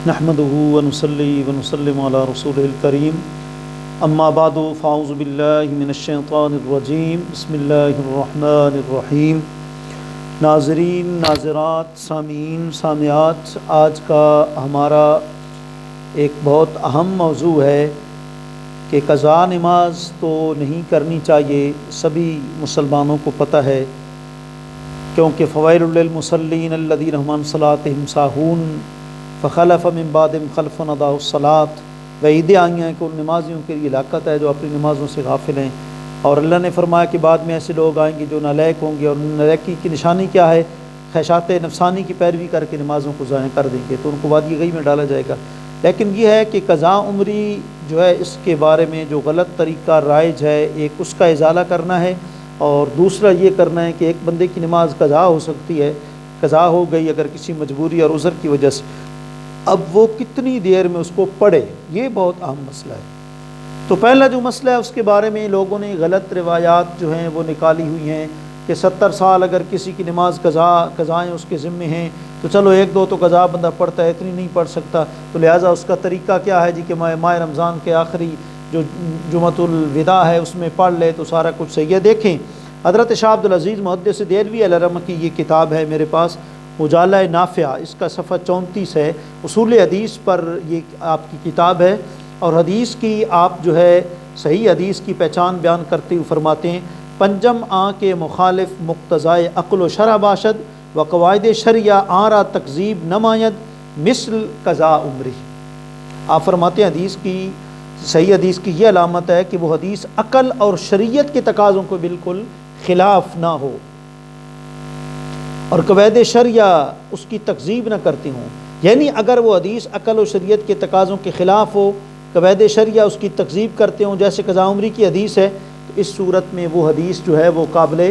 نحمده ونصلي ونسلم على رسوله الكريم اما بعد فاعوذ بالله من الشیطان الرجیم بسم اللہ الرحمن الرحیم۔ ناظرین، ناظرات، سامعین، سامعات، آج کا ہمارا ایک بہت اہم موضوع ہے کہ قضا نماز تو نہیں کرنی چاہیے، سبھی مسلمانوں کو پتہ ہے، کیونکہ فویل للمصلین الذین هم عن صلاتهم ساہون فخلف من بعدهم خلف اضاعوا الصلاۃ، وعیدیں آئی ہیں کہ ان نمازیوں کے لیے ہلاکت ہے جو اپنی نمازوں سے غافل ہیں، اور اللہ نے فرمایا کہ بعد میں ایسے لوگ آئیں گے جو نالائق ہوں گے، اور نالائقی کی نشانی کیا ہے؟ خواہشات نفسانی کی پیروی کر کے نمازوں کو ضائع کر دیں گے، تو ان کو وادی غی میں ڈالا جائے گا۔ لیکن یہ ہے کہ قضا عمری جو ہے، اس کے بارے میں جو غلط طریقہ رائج ہے، ایک اس کا ازالہ کرنا ہے، اور دوسرا یہ کرنا ہے کہ ایک بندے کی نماز قضا ہو سکتی ہے، قضا ہو گئی اگر کسی مجبوری اور عذر کی وجہ سے، اب وہ کتنی دیر میں اس کو پڑھے، یہ بہت اہم مسئلہ ہے۔ تو پہلا جو مسئلہ ہے اس کے بارے میں لوگوں نے غلط روایات جو ہیں وہ نکالی ہوئی ہیں کہ 70 سال اگر کسی کی نماز قضائیں اس کے ذمے ہیں تو چلو ایک دو تو قضا بندہ پڑھتا ہے، اتنی نہیں پڑھ سکتا، تو لہٰذا اس کا طریقہ کیا ہے جی کہ ماہ رمضان کے آخری جو جمعۃ الوداع ہے اس میں پڑھ لے تو سارا کچھ صحیح ہے۔ دیکھیں، حضرت شاہ عبدالعزیز محدث دہلوی علیہ رحمہ کی یہ کتاب ہے میرے پاس، اجالہ نافع، اس کا صفحہ 34 ہے، اصول حدیث پر یہ آپ کی کتاب ہے، اور حدیث کی آپ جو ہے صحیح حدیث کی پہچان بیان کرتے ہوئے فرماتے ہیں، پنجم آ کے مخالف مقتضائے عقل و شرع باشد و قواعد شرعیہ آرا تکذیب نماید مثل قضا عمری۔ آپ فرماتے ہیں حدیث کی، صحیح حدیث کی یہ علامت ہے کہ وہ حدیث عقل اور شریعت کے تقاضوں کو بالکل خلاف نہ ہو، اور قواعد شرعیہ اس کی تکذیب نہ کرتی ہوں، یعنی اگر وہ حدیث عقل و شریعت کے تقاضوں کے خلاف ہو، قواعد شرعیہ اس کی تکذیب کرتے ہوں، جیسے قضا عمری کی حدیث ہے، تو اس صورت میں وہ حدیث جو ہے وہ قابل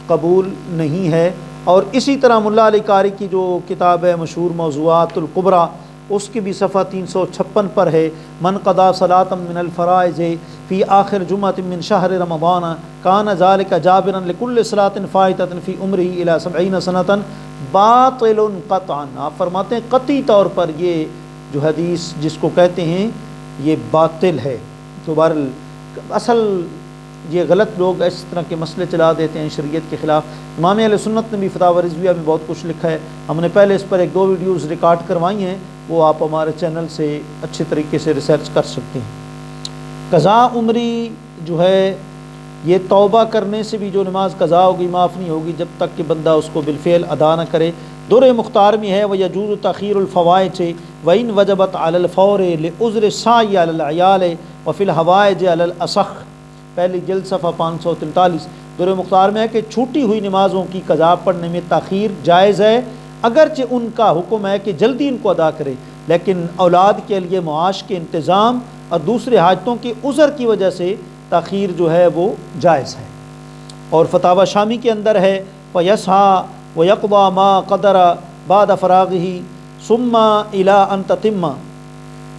قبول نہیں ہے۔ اور اسی طرح ملا علی قاری کی جو کتاب ہے مشہور موضوعات الکبریٰ، اس کی بھی صفحہ 356 پر ہے، من قضا صلاۃ من الفرائض فی آخر جمعۃ من شہر رمضان کان ذلک جابرا لکل صلاۃ فائتۃ فی عمرہ الی 70 سنۃ باطل قطعا۔ آپ فرماتے ہیں قطعی طور پر یہ جو حدیث جس کو کہتے ہیں یہ باطل ہے۔ تو بہرحال اصل یہ غلط لوگ اس طرح کے مسئلے چلا دیتے ہیں شریعت کے خلاف۔ امام اہل سنت نے بھی فتاوی رضویہ میں بہت کچھ لکھا ہے، ہم نے پہلے اس پر ایک دو ویڈیوز ریکارڈ کروائی ہیں، وہ آپ ہمارے چینل سے اچھے طریقے سے ریسرچ کر سکتے ہیں۔ قضا عمری جو ہے یہ توبہ کرنے سے بھی جو نماز قضا ہوگی معاف نہیں ہوگی جب تک کہ بندہ اس کو بالفعل ادا نہ کرے۔ در مختار میں ہے وَيَجُوزُ تَأْخِيرُ الْفَوَائِجِ وَإِنْ وَجَبَتْ عَلَى الْفَوْرِ لِعُذْرِ السَّعْيِ عَلَى الْعِيَالِ وَفِي الْحَوَائِجِ عَلَى الْأَصَحِّ، پہلی جلد صفحہ 543۔ در مختار میں ہے کہ چھوٹی ہوئی نمازوں کی قضا پڑھنے میں تاخیر جائز ہے، اگرچہ ان کا حکم ہے کہ جلدی ان کو ادا کرے، لیکن اولاد کے لیے معاش کے انتظام اور دوسرے حاجتوں کے عذر کی وجہ سے تاخیر جو ہے وہ جائز ہے۔ اور فتاوی شامی کے اندر ہے وَيَسْعَى وَيَقْضَى مَا قَدَرَ بَعْدَ فَرَاغِهِ ثُمَّ إِلَىٰ أَن تَتِمَّ،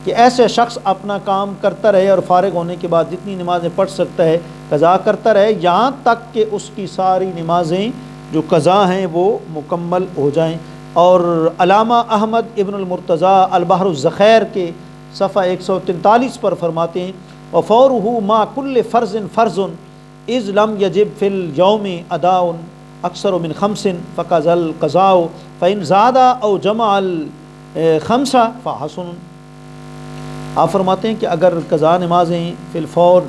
کہ ایسے شخص اپنا کام کرتا رہے اور فارغ ہونے کے بعد جتنی نمازیں پڑھ سکتا ہے قضا کرتا رہے، یہاں تک کہ اس کی ساری نمازیں جو قضا ہیں وہ مکمل ہو جائیں۔ اور علامہ احمد ابن المرتضیٰ البحر الذخیر کے صفحہ 143 پر فرماتے ہیں وَفَوْرُهُ مَا كُلِّ فَرْضٍ فَرْضٌ إِذْ لَمْ يَجِبْ فِي الْيَوْمِ أَدَاءٌ أَكْثَرُ مِنْ 5 فَقَضَى الْقَضَاءُ فَإِنْ زَادَ أَوْ جَمَعَ الْخَمْسَ فَحَسُنٌ۔ آپ فرماتے ہیں کہ اگر قضا نمازیں فی الفور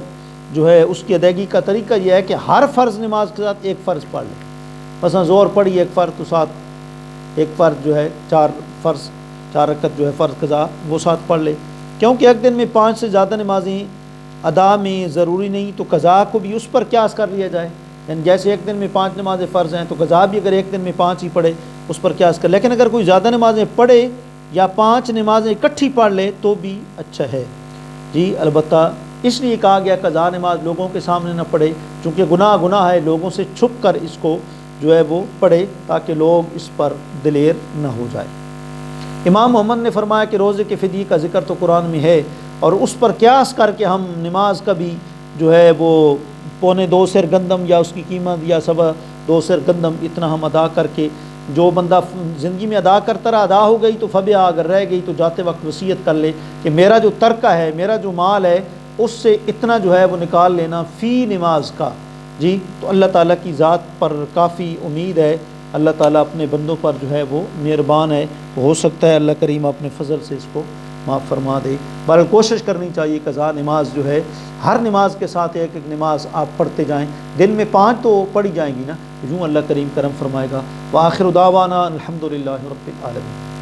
جو ہے اس کی ادائیگی کا طریقہ یہ ہے کہ ہر فرض نماز کے ساتھ ایک فرض پڑھ لیں، مثلا زور پڑھی ایک فرض تو ساتھ ایک فرض جو ہے 4 رکعت جو ہے فرض قضا وہ ساتھ پڑھ لے، کیونکہ ایک دن میں 5 سے زیادہ نمازیں ادا میں ضروری نہیں، تو قضا کو بھی اس پر قیاس کر لیا جائے، یعنی جیسے ایک دن میں 5 نمازیں فرض ہیں تو قضا بھی اگر ایک دن میں 5 ہی پڑھے اس پر قیاس کر، لیکن اگر کوئی زیادہ نمازیں پڑھے یا 5 نمازیں اکٹھی پڑھ لے تو بھی اچھا ہے جی۔ البتہ اس لیے کہا گیا قضا نماز لوگوں کے سامنے نہ پڑھے، چونکہ گناہ ہے، لوگوں سے چھپ کر اس کو جو ہے وہ پڑھے تاکہ لوگ اس پر دلیر نہ ہو جائے۔ امام محمد نے فرمایا کہ روزے کے فدیے کا ذکر تو قرآن میں ہے، اور اس پر قیاس کر کے ہم نماز کا بھی جو ہے وہ 1.25 سیر گندم یا اس کی قیمت یا 2.25 سیر گندم اتنا ہم ادا کر کے جو بندہ زندگی میں ادا کرتا رہا ادا ہو گئی تو فبیا، اگر رہ گئی تو جاتے وقت وصیت کر لے کہ میرا جو ترکہ ہے، میرا جو مال ہے، اس سے اتنا جو ہے وہ نکال لینا فی نماز کا جی۔ تو اللہ تعالیٰ کی ذات پر کافی امید ہے، اللہ تعالیٰ اپنے بندوں پر جو ہے وہ مہربان ہے، ہو سکتا ہے اللہ کریم اپنے فضل سے اس کو معاف فرما دے۔ بہرحال کوشش کرنی چاہیے قضا نماز جو ہے، ہر نماز کے ساتھ ایک ایک نماز آپ پڑھتے جائیں، دن میں 5 تو پڑھی جائیں گی نا، یوں اللہ کریم کرم فرمائے گا۔ وآخر دعوانا الحمدللہ رب العالمین۔